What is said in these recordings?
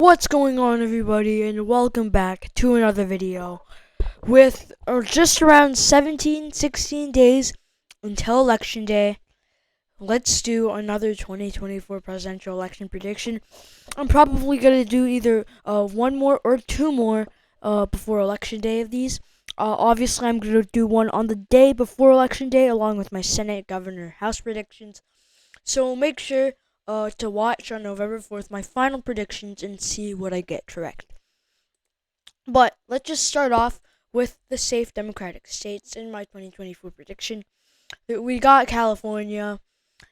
What's going on, everybody, and welcome back to another video. With just around 16 days until Election Day, let's do another 2024 presidential election prediction. I'm probably going to do either one more or two more before Election Day of these. Obviously, I'm going to do one on the day before Election Day along with my Senate, Governor, House predictions. So make sure to watch on November 4th my final predictions and see what I get correct. But let's just start off with the safe Democratic states in my 2024 prediction. We got California.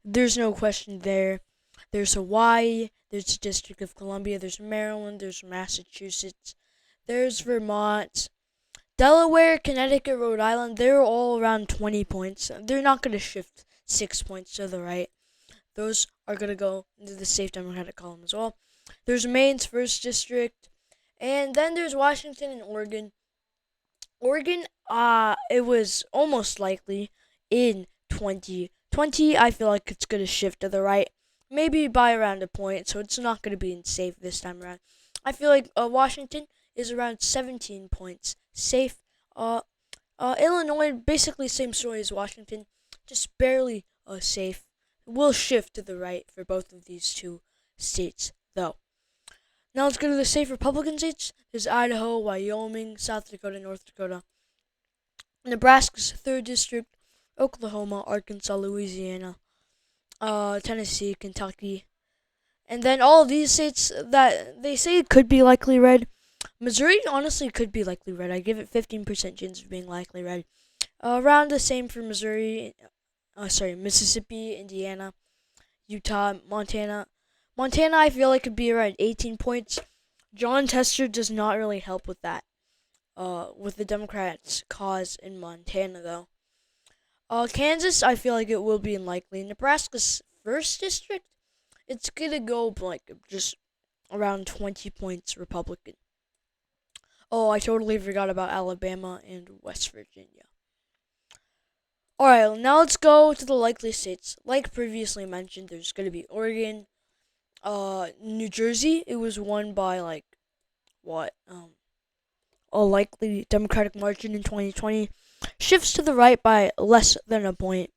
There's no question there. There's Hawaii. There's the District of Columbia. There's Maryland. There's Massachusetts. There's Vermont. Delaware, Connecticut, Rhode Island, they're all around 20 points. They're not going to shift 6 points to the right. Those are going to go into the safe Democratic column as well. There's Maine's 1st District. And then there's Washington and Oregon. Oregon, it was almost likely in 2020. I feel like it's going to shift to the right. Maybe by around a point, so it's not going to be in safe this time around. I feel like Washington is around 17 points safe. Illinois, basically same story as Washington, just barely safe. Will shift to the right for both of these two states, though. Now let's go to the safe Republican states. There's Idaho, Wyoming, South Dakota, North Dakota, Nebraska's 3rd District, Oklahoma, Arkansas, Louisiana, Tennessee, Kentucky. And then all of these states that they say could be likely red. Missouri honestly could be likely red. I give it 15% chance of being likely red. Around the same for Missouri. Mississippi, Indiana, Utah, Montana. Montana, I feel like could be around 18 points. John Tester does not really help with that. With the Democrats' cause in Montana, though. Kansas, I feel like it will be unlikely. Nebraska's 1st District, it's gonna go like just around 20 points Republican. Oh, I totally forgot about Alabama and West Virginia. Alright, now let's go to the likely states. Like previously mentioned, there's going to be Oregon, New Jersey. It was won by a likely Democratic margin in 2020. Shifts to the right by less than a point.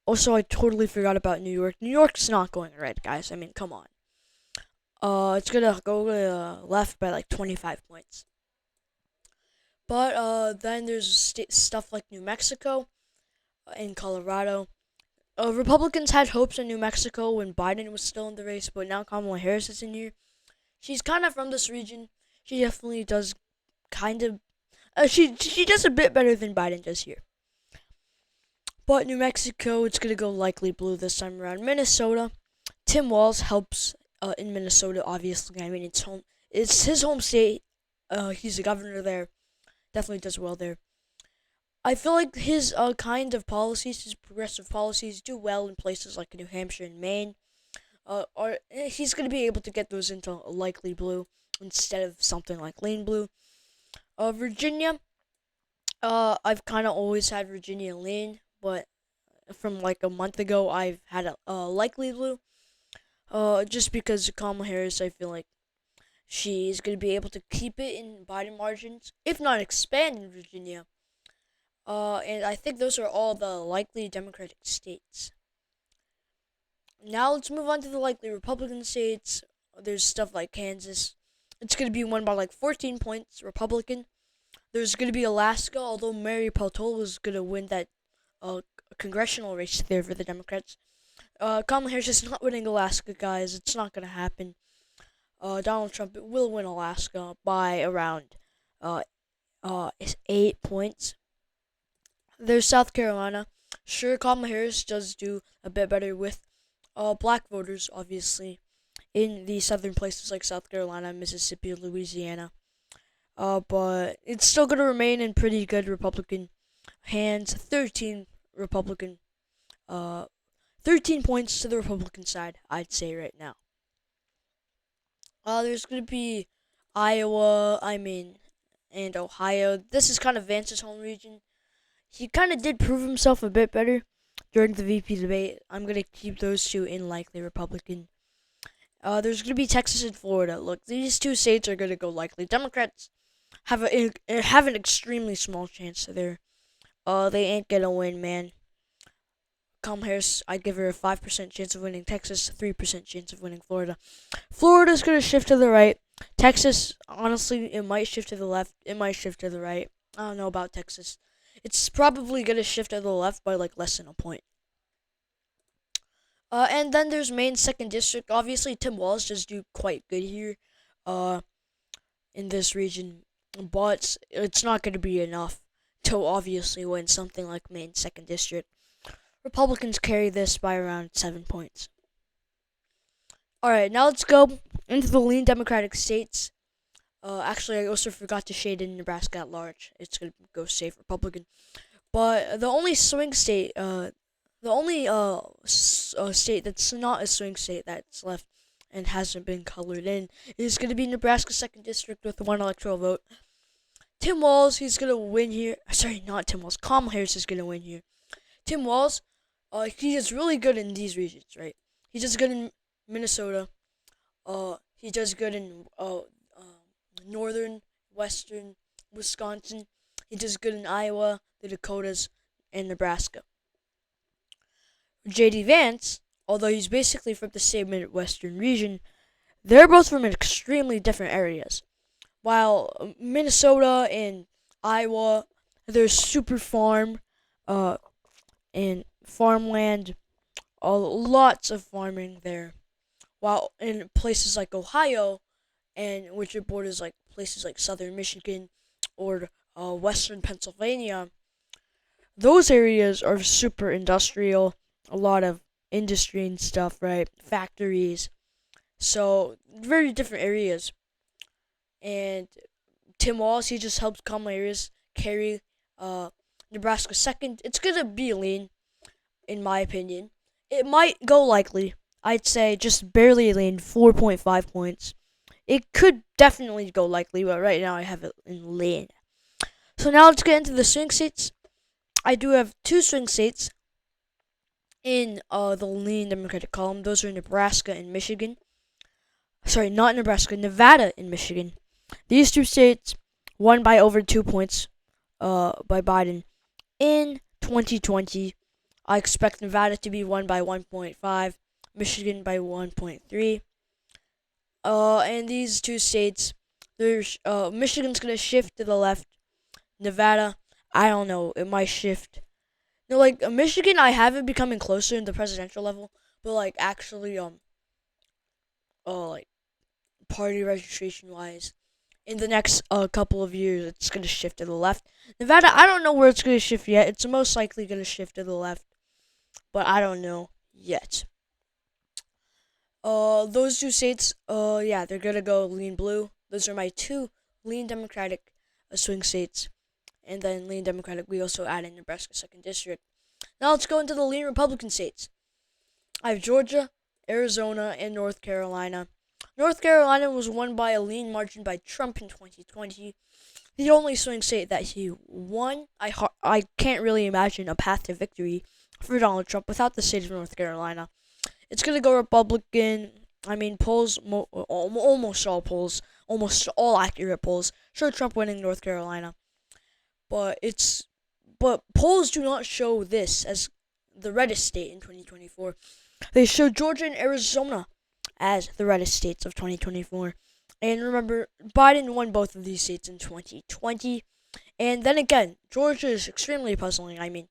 Also, I totally forgot about New York. New York's not going red, guys. I mean, come on. It's going to go left by like 25 points. But then there's stuff like New Mexico. In Colorado. Republicans had hopes in New Mexico when Biden was still in the race, but now Kamala Harris is in here. She's kind of from this region. She definitely does kind of... she does a bit better than Biden does here. But New Mexico, it's going to go likely blue this time around. Minnesota, Tim Walz helps in Minnesota, obviously. I mean, it's his home state. He's the governor there. Definitely does well there. I feel like his kind of policies, his progressive policies, do well in places like New Hampshire and Maine. He's going to be able to get those into likely blue instead of something like lane blue. Virginia, I've kind of always had Virginia lane, but from like a month ago, I've had a likely blue. Just because Kamala Harris, I feel like she's going to be able to keep it in Biden margins, if not expand in Virginia. And I think those are all the likely Democratic states. Now let's move on to the likely Republican states. There's stuff like Kansas. It's going to be won by like 14 points Republican. There's going to be Alaska, although Mary Peltola was going to win that congressional race there for the Democrats. Kamala Harris is not winning Alaska, guys. It's not going to happen. Donald Trump will win Alaska by around 8 points. There's South Carolina. Sure, Kamala Harris does do a bit better with black voters, obviously, in the southern places like South Carolina, Mississippi, Louisiana. But it's still going to remain in pretty good Republican hands. 13 points to the Republican side, I'd say right now. There's going to be Iowa, and Ohio. This is kind of Vance's home region. He kind of did prove himself a bit better during the VP debate. I'm going to keep those two in likely Republican. There's going to be Texas and Florida. Look, these two states are going to go likely. Democrats have an extremely small chance there. They ain't going to win, man. Kamala Harris, I'd give her a 5% chance of winning Texas, 3% chance of winning Florida. Florida's going to shift to the right. Texas, honestly, it might shift to the left. It might shift to the right. I don't know about Texas. It's probably going to shift to the left by like less than a point. And then there's Maine 2nd District. Obviously, Tim Walz does do quite good here in this region. But it's not going to be enough to obviously win something like Maine 2nd District. Republicans carry this by around 7 points. Alright, now let's go into the lean Democratic states. Actually, I also forgot to shade in Nebraska at large. It's going to go safe Republican. But the only swing state, state that's not a swing state that's left and hasn't been colored in is going to be Nebraska 2nd District with 1 electoral vote. Tim Walz, he's going to win here. Sorry, not Tim Walz. Kamala Harris is going to win here. Tim Walz, he is really good in these regions, right? He does good in Minnesota. He does good in northern, western Wisconsin. He does good in Iowa, the Dakotas, and Nebraska. J.D. Vance, although he's basically from the same Midwestern region, they're both from extremely different areas. While Minnesota and Iowa, there's super farm, and farmland, lots of farming there. While in places like Ohio, and which it borders like places like southern Michigan or western Pennsylvania, those areas are super industrial. A lot of industry and stuff, right? Factories. So very different areas. And Tim Walz, he just helps Kamala Harris carry Nebraska 2nd. It's gonna be lean, in my opinion. It might go likely. I'd say just barely lean, 4.5 points. It could definitely go likely, but right now I have it in lean. So now let's get into the swing states. I do have 2 swing states in the lean Democratic column. Those are Nebraska and Michigan. Sorry, not Nebraska, Nevada and Michigan. These 2 states won by over 2 points by Biden in 2020. I expect Nevada to be won by 1.5, Michigan by 1.3. And these 2 states, there's Michigan's gonna shift to the left. Nevada, I don't know, it might shift. No, like Michigan, I have it becoming closer in the presidential level, but like actually, like party registration wise, in the next couple of years, it's gonna shift to the left. Nevada, I don't know where it's gonna shift yet. It's most likely gonna shift to the left, but I don't know yet. Those 2 states, yeah, they're gonna go lean blue. Those are my 2 lean Democratic swing states. And then lean Democratic, we also add in Nebraska 2nd District. Now let's go into the lean Republican states. I have Georgia, Arizona, and North Carolina. North Carolina was won by a lean margin by Trump in 2020. The only swing state that he won. I can't really imagine a path to victory for Donald Trump without the state of North Carolina. It's going to go Republican. I mean, polls, almost all polls, almost all accurate polls show Trump winning North Carolina. But polls do not show this as the reddest state in 2024. They show Georgia and Arizona as the reddest states of 2024. And remember, Biden won both of these states in 2020. And then again, Georgia is extremely puzzling. I mean,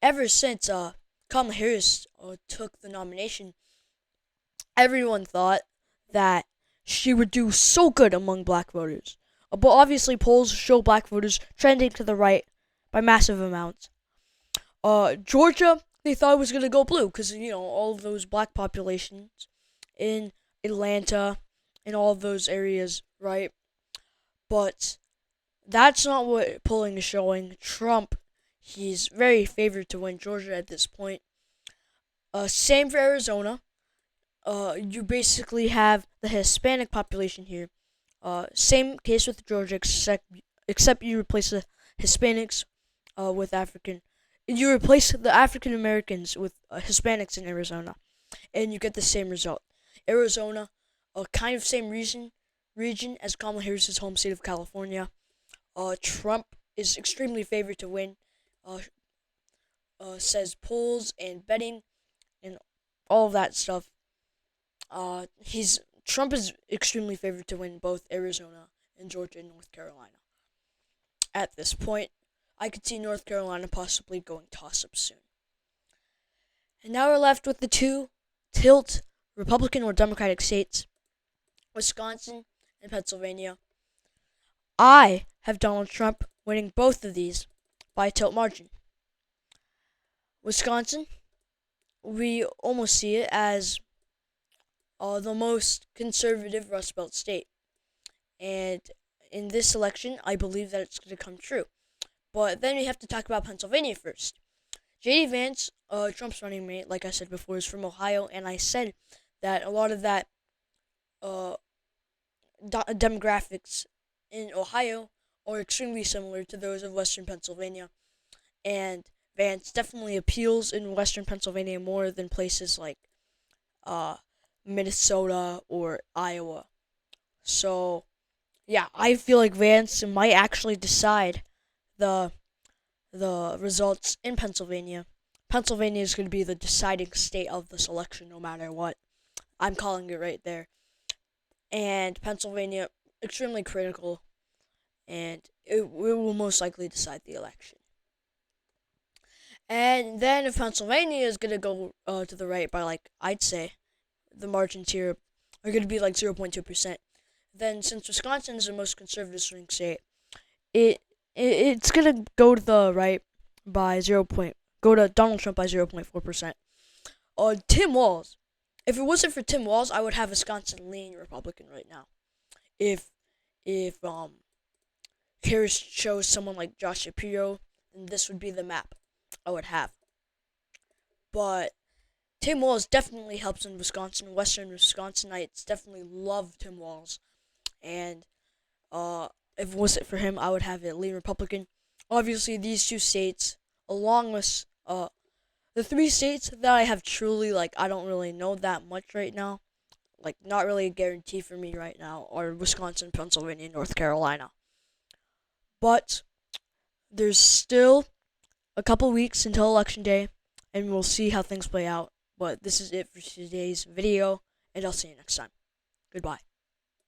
ever since Kamala Harris took the nomination, everyone thought that she would do so good among black voters. But obviously, polls show black voters trending to the right by massive amounts. Georgia, they thought it was going to go blue because, all of those black populations in Atlanta and all of those areas, right? But that's not what polling is showing. Trump, he's very favored to win Georgia at this point. Same for Arizona. You basically have the Hispanic population here. Same case with Georgia, except you replace the Hispanics with African. You replace the African Americans with Hispanics in Arizona, and you get the same result. Arizona, kind of same region as Kamala Harris's home state of California. Trump is extremely favored to win. Uh, says polls and betting and all of that stuff. Trump is extremely favored to win both Arizona and Georgia and North Carolina. At this point, I could see North Carolina possibly going toss-up soon. And now we're left with the two tilt Republican or Democratic states, Wisconsin and Pennsylvania. I have Donald Trump winning both of these by a tilt margin. Wisconsin, we almost see it as the most conservative Rust Belt state. And in this election, I believe that it's going to come true. But then we have to talk about Pennsylvania first. J.D. Vance, Trump's running mate, like I said before, is from Ohio, and I said that a lot of that demographics in Ohio are extremely similar to those of Western Pennsylvania. And Vance definitely appeals in Western Pennsylvania more than places like Minnesota or Iowa. So, yeah, I feel like Vance might actually decide the results in Pennsylvania. Pennsylvania is going to be the deciding state of this election no matter what. I'm calling it right there. And Pennsylvania, extremely critical, and it will most likely decide the election. And then if Pennsylvania is going to go to the right by, like, I'd say the margins here are going to be like 0.2%, then since Wisconsin is the most conservative swing state, it's going to go to the right by go to Donald Trump by 0.4%. Tim Walz. If it wasn't for Tim Walz, I would have Wisconsin leaning Republican right now. If Harris chose someone like Josh Shapiro, then this would be the map I would have. But Tim Walz definitely helps in Wisconsin. Western Wisconsinites definitely love Tim Walz. And if it wasn't for him, I would have it lean Republican. Obviously, these two states, along with the three states that I have truly, like, I don't really know that much right now, like, not really a guarantee for me right now, are Wisconsin, Pennsylvania, and North Carolina. But there's still a couple weeks until Election Day, and we'll see how things play out. But this is it for today's video, and I'll see you next time. Goodbye.